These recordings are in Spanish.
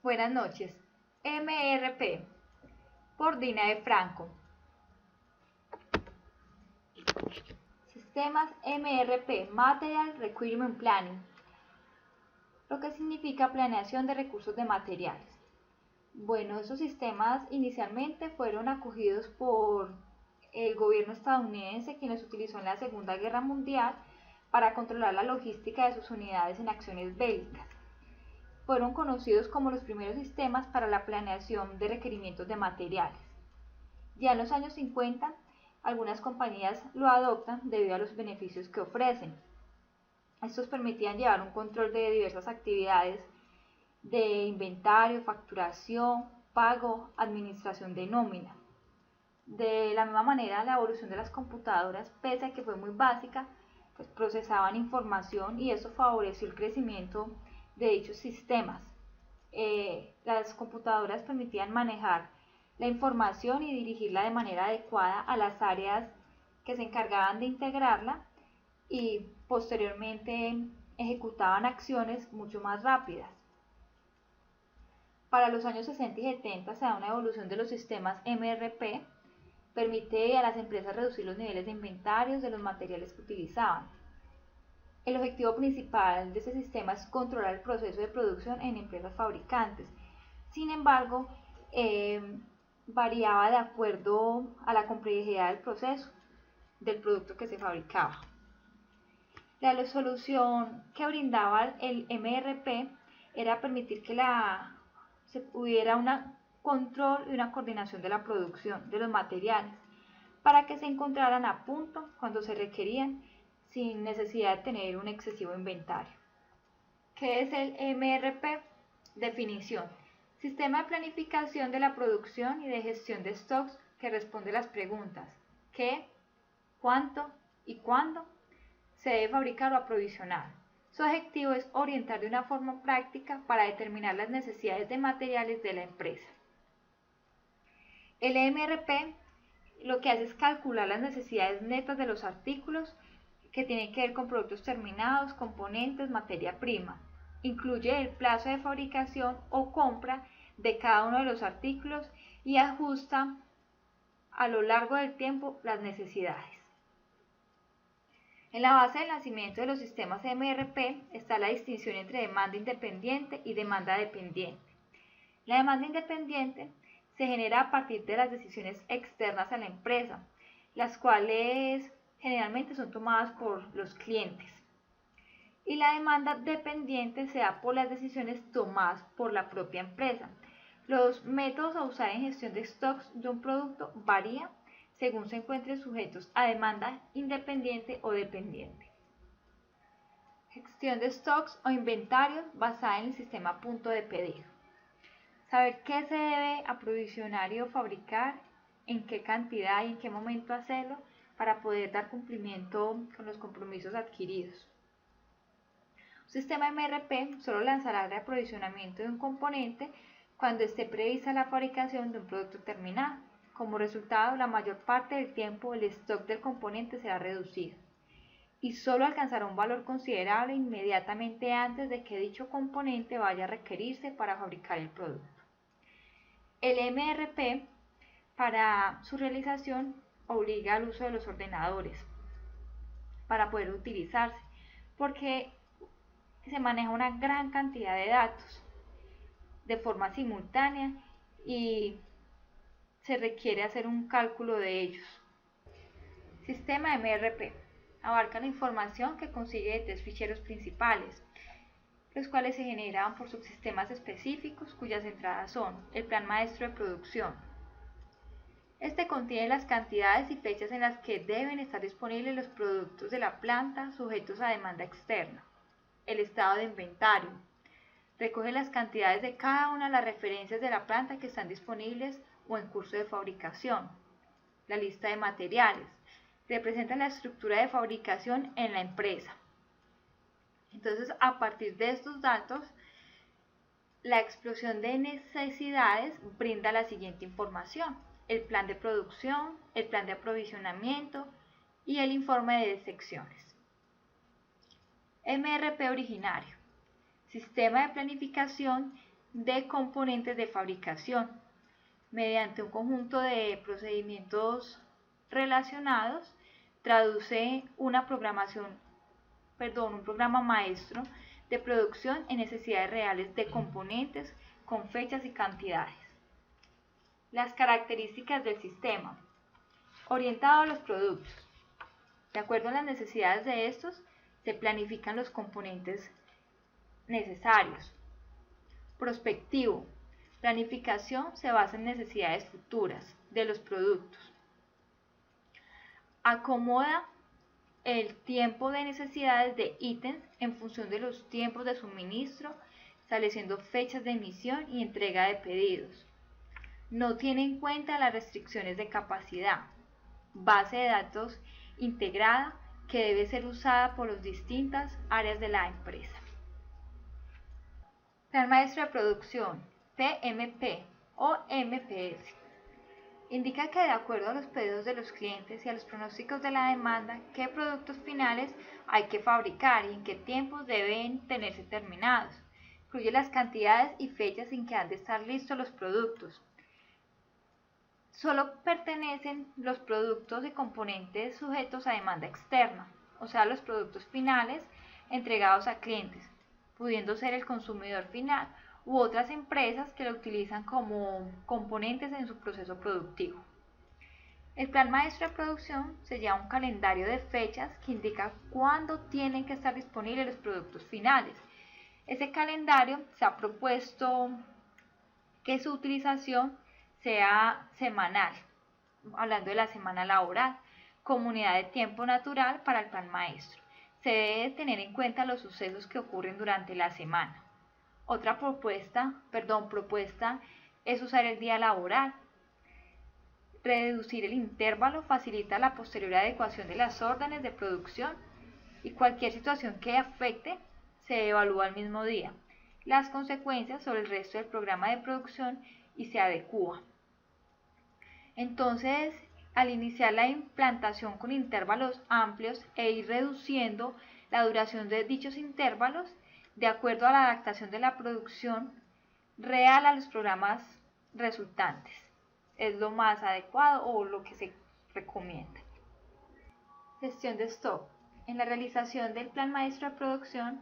Buenas noches. MRP por Dina de Franco. Sistemas MRP, Material Requirement Planning, lo que significa planeación de recursos de materiales. Bueno, esos sistemas inicialmente fueron acogidos por el gobierno estadounidense, quien los utilizó en la Segunda Guerra Mundial para controlar la logística de sus unidades en acciones bélicas. Fueron conocidos como los primeros sistemas para la planeación de requerimientos de materiales. Ya en los años 50, algunas compañías lo adoptan debido a los beneficios que ofrecen. Estos permitían llevar un control de diversas actividades de inventario, facturación, pago, administración de nómina. De la misma manera, la evolución de las computadoras, pese a que fue muy básica, pues procesaban información y eso favoreció el crecimiento de dichos sistemas. Las computadoras permitían manejar la información y dirigirla de manera adecuada a las áreas que se encargaban de integrarla y posteriormente ejecutaban acciones mucho más rápidas. Para los años 60 y 70 se da una evolución de los sistemas MRP, permite a las empresas reducir los niveles de inventarios de los materiales que utilizaban. El objetivo principal de este sistema es controlar el proceso de producción en empresas fabricantes. Sin embargo, variaba de acuerdo a la complejidad del proceso del producto que se fabricaba. La solución que brindaba el MRP era permitir que hubiera un control y una coordinación de la producción de los materiales para que se encontraran a punto cuando se requerían sin necesidad de tener un excesivo inventario. ¿Qué es el MRP? Definición: sistema de planificación de la producción y de gestión de stocks que responde las preguntas ¿qué?, ¿cuánto? ¿Y cuándo? Se debe fabricar o aprovisionar. Su objetivo es orientar de una forma práctica para determinar las necesidades de materiales de la empresa. El MRP lo que hace es calcular las necesidades netas de los artículos que tienen que ver con productos terminados, componentes, materia prima. Incluye el plazo de fabricación o compra de cada uno de los artículos y ajusta a lo largo del tiempo las necesidades. En la base del nacimiento de los sistemas MRP está la distinción entre demanda independiente y demanda dependiente. La demanda independiente se genera a partir de las decisiones externas a la empresa, las cuales generalmente son tomadas por los clientes. Y la demanda dependiente se da por las decisiones tomadas por la propia empresa. Los métodos a usar en gestión de stocks de un producto varían según se encuentren sujetos a demanda independiente o dependiente. Gestión de stocks o inventarios basada en el sistema punto de pedido. Saber qué se debe aprovisionar y o fabricar, en qué cantidad y en qué momento hacerlo para poder dar cumplimiento con los compromisos adquiridos. Un sistema MRP solo lanzará el reaprovisionamiento de un componente cuando esté prevista la fabricación de un producto terminado. Como resultado, la mayor parte del tiempo el stock del componente será reducido y solo alcanzará un valor considerable inmediatamente antes de que dicho componente vaya a requerirse para fabricar el producto. El MRP, para su realización, obliga al uso de los ordenadores para poder utilizarse, porque se maneja una gran cantidad de datos de forma simultánea y se requiere hacer un cálculo de ellos. Sistema MRP abarca la información que consigue de tres ficheros principales, los cuales se generan por subsistemas específicos cuyas entradas son el plan maestro de producción. Este contiene las cantidades y fechas en las que deben estar disponibles los productos de la planta sujetos a demanda externa. El estado de inventario recoge las cantidades de cada una de las referencias de la planta que están disponibles o en curso de fabricación. La lista de materiales representa la estructura de fabricación en la empresa. Entonces, a partir de estos datos, la explosión de necesidades brinda la siguiente información: el plan de producción, el plan de aprovisionamiento y el informe de secciones. MRP originario: sistema de planificación de componentes de fabricación mediante un conjunto de procedimientos relacionados. Traduce un programa maestro de producción en necesidades reales de componentes con fechas y cantidades. Las características del sistema. Orientado a los productos. De acuerdo a las necesidades de estos, se planifican los componentes necesarios. Prospectivo. Planificación se basa en necesidades futuras de los productos. Acomoda el tiempo de necesidades de ítems en función de los tiempos de suministro, estableciendo fechas de emisión y entrega de pedidos. No tiene en cuenta las restricciones de capacidad. Base de datos integrada que debe ser usada por las distintas áreas de la empresa. Plan Maestro de Producción, PMP o MPS. Indica que de acuerdo a los pedidos de los clientes y a los pronósticos de la demanda, qué productos finales hay que fabricar y en qué tiempos deben tenerse terminados. Incluye las cantidades y fechas en que han de estar listos los productos. Solo pertenecen los productos y componentes sujetos a demanda externa, o sea, los productos finales entregados a clientes, pudiendo ser el consumidor final u otras empresas que lo utilizan como componentes en su proceso productivo. El plan maestro de producción se llama un calendario de fechas que indica cuándo tienen que estar disponibles los productos finales. Ese calendario se ha propuesto que su utilización sea semanal, hablando de la semana laboral, como unidad de tiempo natural para el plan maestro. Se debe tener en cuenta los sucesos que ocurren durante la semana. Otra propuesta es usar el día laboral. Reducir el intervalo facilita la posterior adecuación de las órdenes de producción y cualquier situación que afecte se evalúa el mismo día. Las consecuencias sobre el resto del programa de producción y se adecúa. Entonces, al iniciar la implantación con intervalos amplios e ir reduciendo la duración de dichos intervalos, de acuerdo a la adaptación de la producción real a los programas resultantes. Es lo más adecuado o lo que se recomienda. Gestión de stock. En la realización del plan maestro de producción,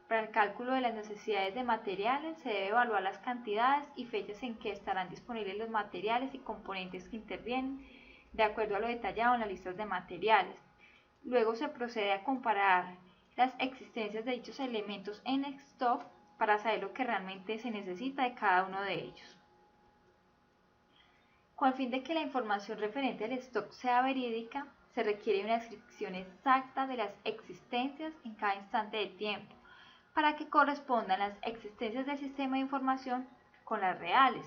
para el cálculo de las necesidades de materiales se debe evaluar las cantidades y fechas en que estarán disponibles los materiales y componentes que intervienen, de acuerdo a lo detallado en las listas de materiales. Luego se procede a comparar las existencias de dichos elementos en stock para saber lo que realmente se necesita de cada uno de ellos. Con el fin de que la información referente al stock sea verídica, se requiere una descripción exacta de las existencias en cada instante de tiempo, para que correspondan las existencias del sistema de información con las reales.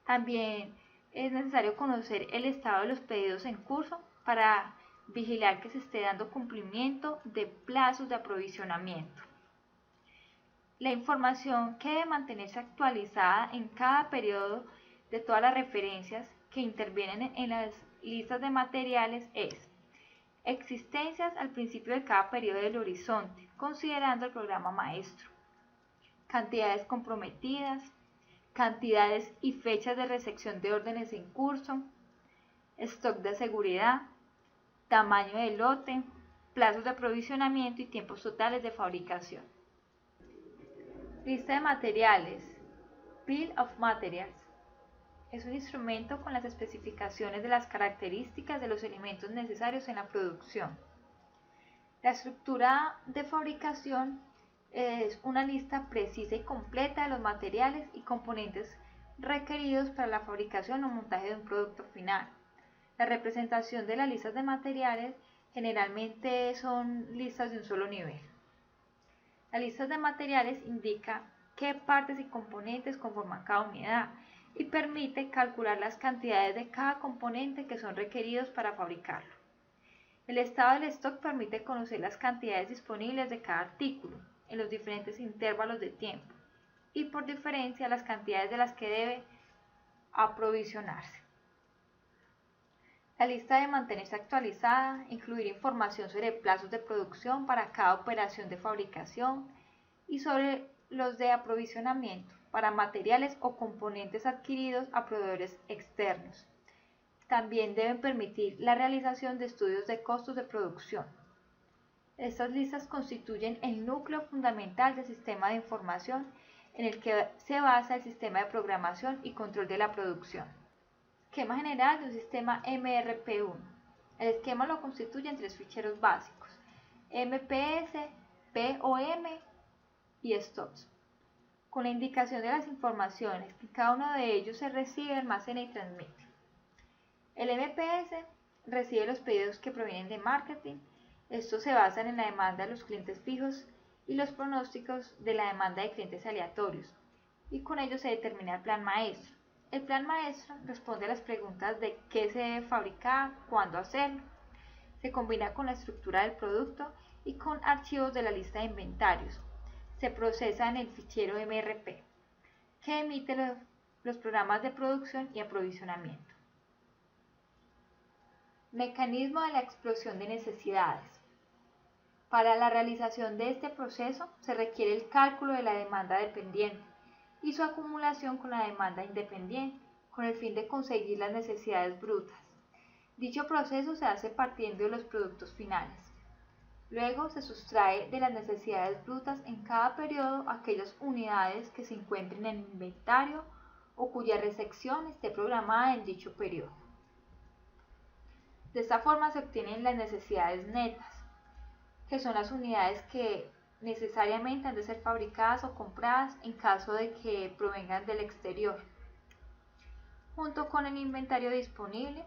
También es necesario conocer el estado de los pedidos en curso para vigilar que se esté dando cumplimiento de plazos de aprovisionamiento. La información que debe mantenerse actualizada en cada periodo de todas las referencias que intervienen en las listas de materiales es existencias al principio de cada periodo del horizonte, considerando el programa maestro, cantidades comprometidas, cantidades y fechas de recepción de órdenes en curso, stock de seguridad, tamaño de lote, plazos de aprovisionamiento y tiempos totales de fabricación. Lista de materiales. Bill of Materials. Es un instrumento con las especificaciones de las características de los elementos necesarios en la producción. La estructura de fabricación es una lista precisa y completa de los materiales y componentes requeridos para la fabricación o montaje de un producto final. La representación de las listas de materiales generalmente son listas de un solo nivel. La lista de materiales indica qué partes y componentes conforman cada unidad y permite calcular las cantidades de cada componente que son requeridos para fabricarlo. El estado del stock permite conocer las cantidades disponibles de cada artículo en los diferentes intervalos de tiempo y por diferencia las cantidades de las que debe aprovisionarse. La lista debe mantenerse actualizada, incluir información sobre plazos de producción para cada operación de fabricación y sobre los de aprovisionamiento para materiales o componentes adquiridos a proveedores externos. También deben permitir la realización de estudios de costos de producción. Estas listas constituyen el núcleo fundamental del sistema de información en el que se basa el sistema de programación y control de la producción. Esquema general de un sistema MRP1. El esquema lo constituyen 3 ficheros básicos: MPS, POM y stocks, con la indicación de las informaciones que cada uno de ellos se recibe, almacena y transmite. El MPS recibe los pedidos que provienen de marketing. Estos se basan en la demanda de los clientes fijos y los pronósticos de la demanda de clientes aleatorios, y con ello se determina el plan maestro. El plan maestro responde a las preguntas de qué se debe fabricar, cuándo hacerlo. Se combina con la estructura del producto y con archivos de la lista de inventarios. Se procesa en el fichero MRP, que emite los programas de producción y aprovisionamiento. Mecanismo de la explosión de necesidades. Para la realización de este proceso se requiere el cálculo de la demanda dependiente y su acumulación con la demanda independiente, con el fin de conseguir las necesidades brutas. Dicho proceso se hace partiendo de los productos finales. Luego se sustrae de las necesidades brutas en cada periodo aquellas unidades que se encuentren en el inventario o cuya recepción esté programada en dicho periodo. De esta forma se obtienen las necesidades netas, que son las unidades que necesariamente han de ser fabricadas o compradas en caso de que provengan del exterior, junto con el inventario disponible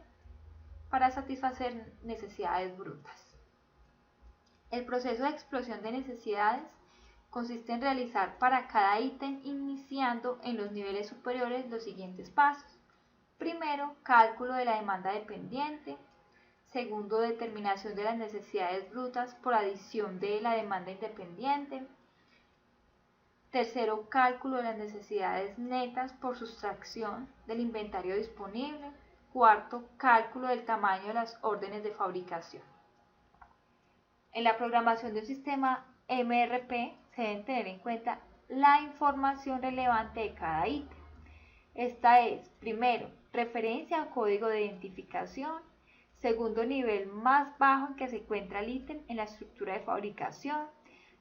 para satisfacer necesidades brutas. El proceso de explosión de necesidades consiste en realizar para cada ítem, iniciando en los niveles superiores, los siguientes pasos. Primero, cálculo de la demanda dependiente. Segundo, determinación de las necesidades brutas por adición de la demanda independiente. Tercero, cálculo de las necesidades netas por sustracción del inventario disponible. Cuarto, cálculo del tamaño de las órdenes de fabricación. En la programación de un sistema MRP se deben tener en cuenta la información relevante de cada ítem. Esta es, primero, referencia o código de identificación. Segundo, nivel más bajo en que se encuentra el ítem en la estructura de fabricación.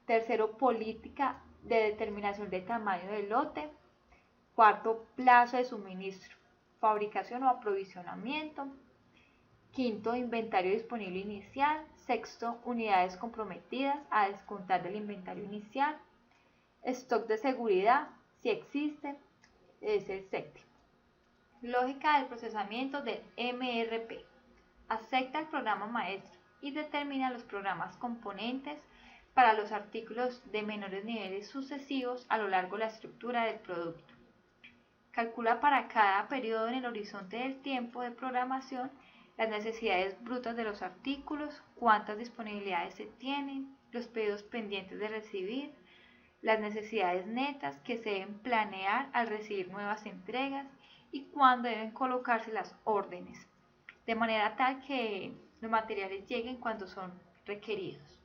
Tercero, política de determinación del tamaño del lote. Cuarto, plazo de suministro, fabricación o aprovisionamiento. Quinto, inventario disponible inicial. Sexto, unidades comprometidas a descontar del inventario inicial. Stock de seguridad, si existe, es el séptimo. Lógica del procesamiento del MRP. Acepta el programa maestro y determina los programas componentes para los artículos de menores niveles sucesivos a lo largo de la estructura del producto. Calcula para cada periodo en el horizonte del tiempo de programación las necesidades brutas de los artículos, cuántas disponibilidades se tienen, los pedidos pendientes de recibir, las necesidades netas que se deben planear al recibir nuevas entregas y cuándo deben colocarse las órdenes, de manera tal que los materiales lleguen cuando son requeridos.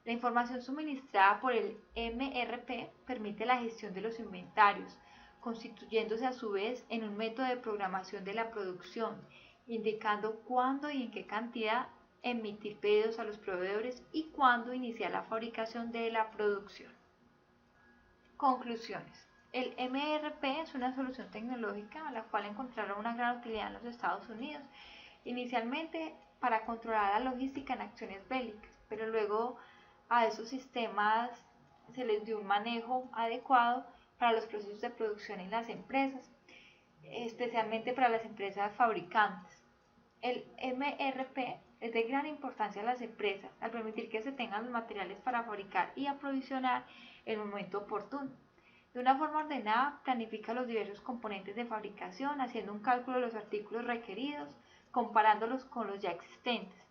La información suministrada por el MRP permite la gestión de los inventarios, constituyéndose a su vez en un método de programación de la producción, indicando cuándo y en qué cantidad emitir pedidos a los proveedores y cuándo iniciar la fabricación de la producción. Conclusiones. El MRP es una solución tecnológica a la cual encontraron una gran utilidad en los Estados Unidos, inicialmente para controlar la logística en acciones bélicas, pero luego a esos sistemas se les dio un manejo adecuado para los procesos de producción en las empresas, especialmente para las empresas fabricantes. El MRP es de gran importancia a las empresas al permitir que se tengan los materiales para fabricar y aprovisionar en el momento oportuno. De una forma ordenada, planifica los diversos componentes de fabricación, haciendo un cálculo de los artículos requeridos, comparándolos con los ya existentes,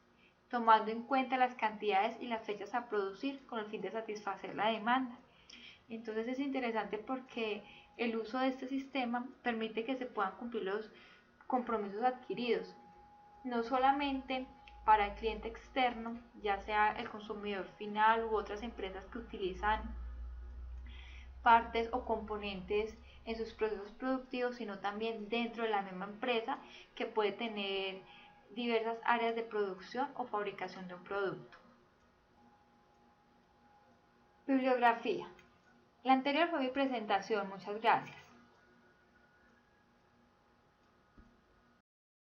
tomando en cuenta las cantidades y las fechas a producir con el fin de satisfacer la demanda. Entonces es interesante porque el uso de este sistema permite que se puedan cumplir los compromisos adquiridos, no solamente para el cliente externo, ya sea el consumidor final u otras empresas que utilizan partes o componentes en sus procesos productivos, sino también dentro de la misma empresa, que puede tener diversas áreas de producción o fabricación de un producto. Bibliografía. La anterior fue mi presentación, muchas gracias.